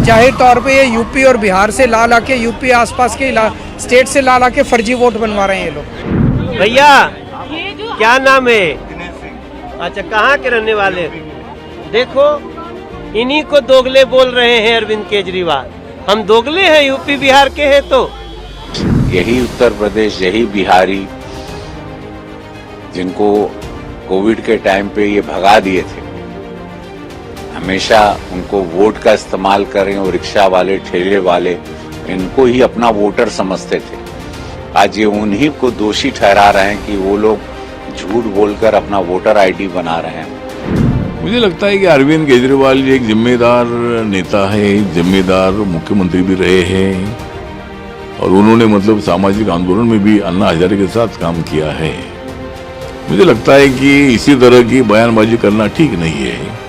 जाहिर तौर पे ये यूपी और बिहार से ला के यूपी आसपास के स्टेट से ला के फर्जी वोट बनवा रहे हैं ये लोग। भैया क्या नाम है? अच्छा, कहाँ के रहने वाले? देखो, इन्हीं को दोगले बोल रहे हैं अरविंद केजरीवाल। हम दोगले हैं, यूपी बिहार के हैं तो यही उत्तर प्रदेश, यही बिहारी जिनको कोविड के टाइम पे ये भगा दिए थे, हमेशा उनको वोट का इस्तेमाल करें और रिक्शा वाले, ठेले वाले इनको ही अपना वोटर समझते थे। आज ये उन्हीं को दोषी ठहरा रहे हैं कि वो लोग झूठ बोलकर अपना वोटर आईडी बना रहे हैं। मुझे लगता है कि अरविंद केजरीवाल जी एक जिम्मेदार नेता है, जिम्मेदार मुख्यमंत्री भी रहे हैं और उन्होंने मतलब सामाजिक आंदोलन में भी अन्ना हजारे के साथ काम किया है। मुझे लगता है कि इसी तरह की बयानबाजी करना ठीक नहीं है।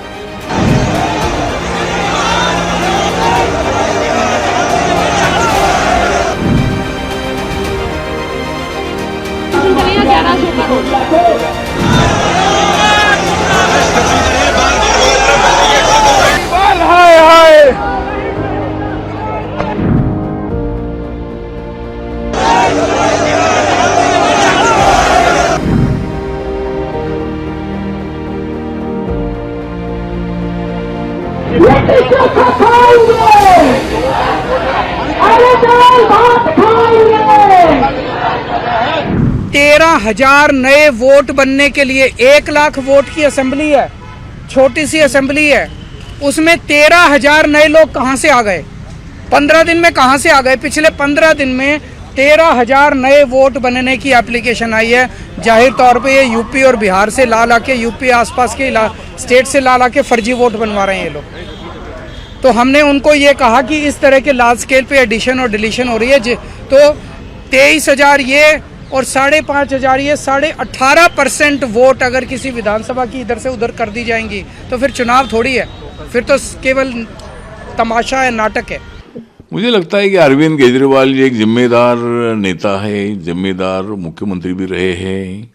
तेरह 13,000 नए वोट बनने के लिए 1 लाख वोट की असेंबली है, छोटी सी असेंबली है, उसमें 13,000 नए लोग कहां से आ गए? 15 दिन में कहां से आ गए? पिछले 15 दिन में 13,000 नए वोट बनने की एप्लीकेशन आई है। जाहिर तौर पे ये यूपी और बिहार से ला के यूपी आसपास के स्टेट से ला के फर्जी वोट बनवा रहे हैं ये लोग। तो हमने उनको ये कहा कि इस तरह के लार्ज स्केल पे एडिशन और डिलीशन हो रही है, तो 23,000 ये और 5,500 ये 18.5% वोट अगर किसी विधानसभा की इधर से उधर कर दी जाएंगी तो फिर चुनाव थोड़ी है, फिर तो केवल तमाशा है, नाटक है। मुझे लगता है कि अरविंद केजरीवाल जी एक जिम्मेदार नेता है, जिम्मेदार मुख्यमंत्री भी रहे हैं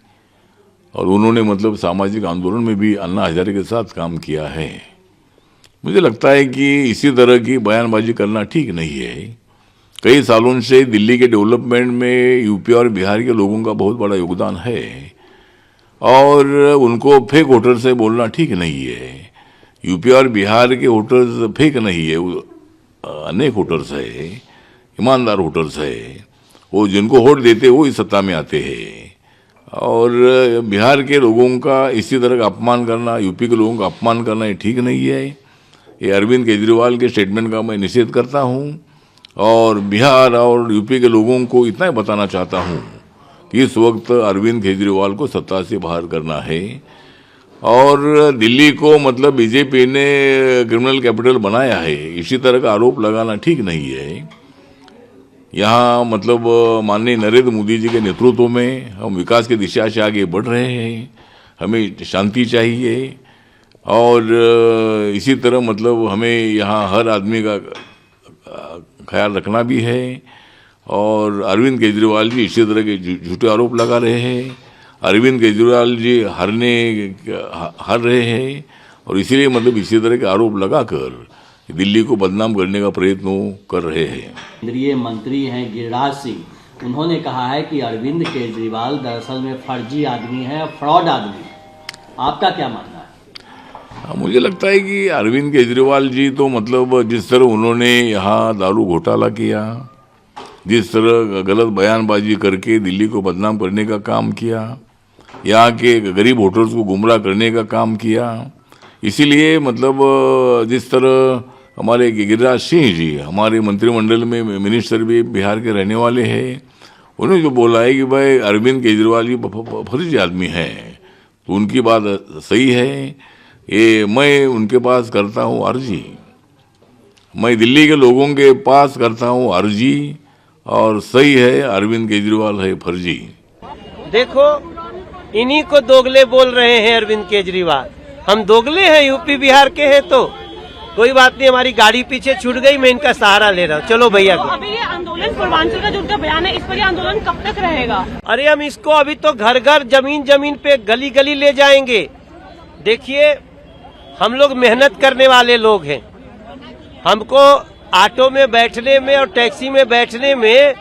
और उन्होंने मतलब सामाजिक आंदोलन में भी अन्ना हजारे के साथ काम किया है। मुझे लगता है कि इसी तरह की बयानबाजी करना ठीक नहीं है। कई सालों से दिल्ली के डेवलपमेंट में यूपी और बिहार के लोगों का बहुत बड़ा योगदान है और उनको फेक वोटर से बोलना ठीक नहीं है। यूपी और बिहार के वोटर्स फेक नहीं है, अनेक वोटर्स है, ईमानदार वोटर्स है, वो जिनको वोट देते वो ही सत्ता में आते हैं। और बिहार के लोगों का इसी तरह का अपमान करना, यूपी के लोगों का अपमान करना ये ठीक नहीं है। ये अरविंद केजरीवाल के स्टेटमेंट का मैं निषेध करता हूँ और बिहार और यूपी के लोगों को इतना ही बताना चाहता हूँ कि इस वक्त अरविंद केजरीवाल को सत्ता से बाहर करना है और दिल्ली को मतलब बीजेपी ने क्रिमिनल कैपिटल बनाया है, इसी तरह का आरोप लगाना ठीक नहीं है। यहाँ मतलब माननीय नरेंद्र मोदी जी के नेतृत्व में हम विकास की दिशा से आगे बढ़ रहे हैं। हमें शांति चाहिए और इसी तरह मतलब हमें यहाँ हर आदमी का ख्याल रखना भी है और अरविंद केजरीवाल जी इसी तरह के झूठे आरोप लगा रहे हैं। अरविंद केजरीवाल जी हार रहे हैं और इसीलिए मतलब इसी तरह के आरोप लगाकर दिल्ली को बदनाम करने का प्रयत्न कर रहे हैं। केंद्रीय मंत्री हैं गिरिराज सिंह, उन्होंने कहा है कि अरविंद केजरीवाल दरअसल में फर्जी आदमी है, फ्रॉड आदमी। आपका क्या मानना है? मुझे लगता है कि अरविंद केजरीवाल जी तो मतलब जिस तरह उन्होंने यहाँ दारू घोटाला किया, जिस तरह गलत बयानबाजी करके दिल्ली को बदनाम करने का काम किया, यहाँ के गरीब वोटर्स को गुमराह करने का काम किया, इसीलिए मतलब जिस तरह हमारे गिरिराज सिंह जी हमारे मंत्रिमंडल में मिनिस्टर भी बिहार के रहने वाले हैं, उन्होंने जो बोला है कि भाई अरविंद केजरीवाल जी फर्जी आदमी हैं, तो उनकी बात सही है। ये मैं उनके पास करता हूँ अर्जी, मैं दिल्ली के लोगों के पास करता हूँ अर्जी और सही है अरविंद केजरीवाल है फर्जी। देखो, इन्हीं को दोगले बोल रहे हैं अरविंद केजरीवाल। हम दोगले हैं, यूपी बिहार के हैं तो कोई बात नहीं, हमारी गाड़ी पीछे छूट गई, मैं इनका सहारा ले रहा हूँ। चलो भैया। तो अभी ये आंदोलन पूर्वांचल का जो उनका बयान है, इस पर ये आंदोलन कब तक रहेगा? अरे हम इसको अभी तो घर घर, जमीन जमीन पे, गली गली ले जाएंगे। देखिए, हम लोग मेहनत करने वाले लोग हैं, हमको ऑटो में बैठने में और टैक्सी में बैठने में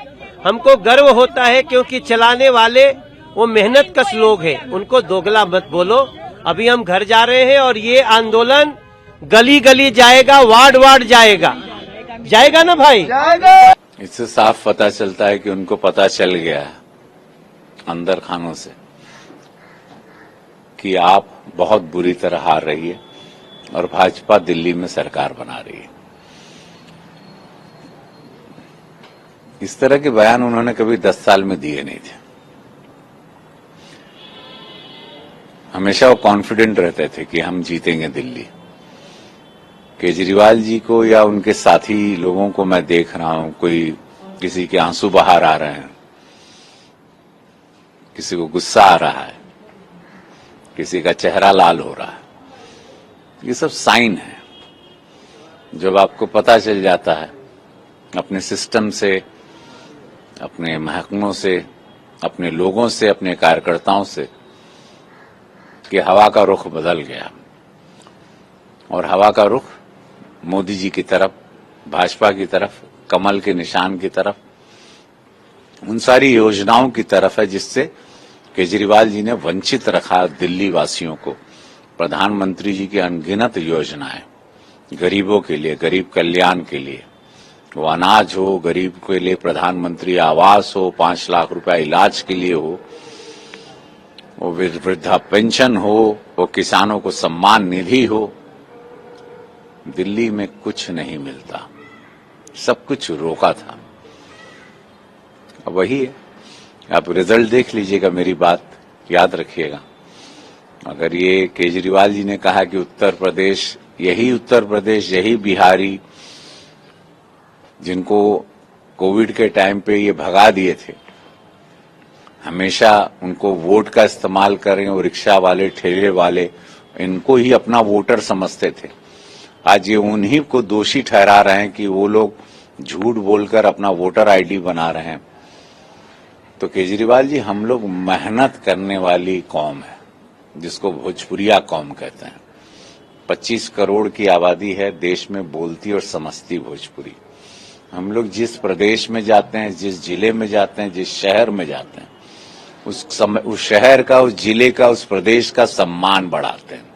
हमको गर्व होता है, क्योंकि चलाने वाले वो मेहनत कश लोग हैं। उनको दोगला मत बोलो। अभी हम घर जा रहे हैं और ये आंदोलन गली गली जाएगा, वार्ड वार्ड जाएगा। जाएगा ना भाई? इससे साफ पता चलता है कि उनको पता चल गया है अंदर खानों से कि आप बहुत बुरी तरह हार रही है और भाजपा दिल्ली में सरकार बना रही है। इस तरह के बयान उन्होंने कभी 10 साल में दिए नहीं थे। हमेशा वो कॉन्फिडेंट रहते थे कि हम जीतेंगे दिल्ली। केजरीवाल जी को या उनके साथी लोगों को मैं देख रहा हूं, कोई किसी के आंसू बाहर आ रहे हैं, किसी को गुस्सा आ रहा है, किसी का चेहरा लाल हो रहा है। ये सब साइन है। जब आपको पता चल जाता है अपने सिस्टम से, अपने महकमों से, अपने लोगों से, अपने कार्यकर्ताओं से कि हवा का रुख बदल गया, और हवा का रुख मोदी जी की तरफ, भाजपा की तरफ, कमल के निशान की तरफ, उन सारी योजनाओं की तरफ है जिससे केजरीवाल जी ने वंचित रखा दिल्ली वासियों को। प्रधानमंत्री जी की अनगिनत योजनाएं गरीबों के लिए, गरीब कल्याण के लिए, वो अनाज हो, गरीब के लिए प्रधानमंत्री आवास हो, 5 लाख रुपया इलाज के लिए हो, वो वृद्धा पेंशन हो, वो किसानों को सम्मान निधि हो। दिल्ली में कुछ नहीं मिलता, सब कुछ रोका था। अब वही है। आप रिजल्ट देख लीजिएगा, मेरी बात याद रखिएगा। अगर ये केजरीवाल जी ने कहा कि उत्तर प्रदेश, यही बिहारी जिनको कोविड के टाइम पे ये भगा दिए थे, हमेशा उनको वोट का इस्तेमाल करें और रिक्शा वाले, ठेले वाले इनको ही अपना वोटर समझते थे। आज ये उन्हीं को दोषी ठहरा रहे हैं कि वो लोग झूठ बोलकर अपना वोटर आईडी बना रहे हैं। तो केजरीवाल जी, हम लोग मेहनत करने वाली कौम है, जिसको भोजपुरिया कौम कहते हैं। 25 करोड़ की आबादी है देश में, बोलती और समझती भोजपुरी। हम लोग जिस प्रदेश में जाते हैं, जिस जिले में जाते हैं, जिस शहर में जाते हैं, उस शहर का, उस जिले का, उस प्रदेश का सम्मान बढ़ाते हैं।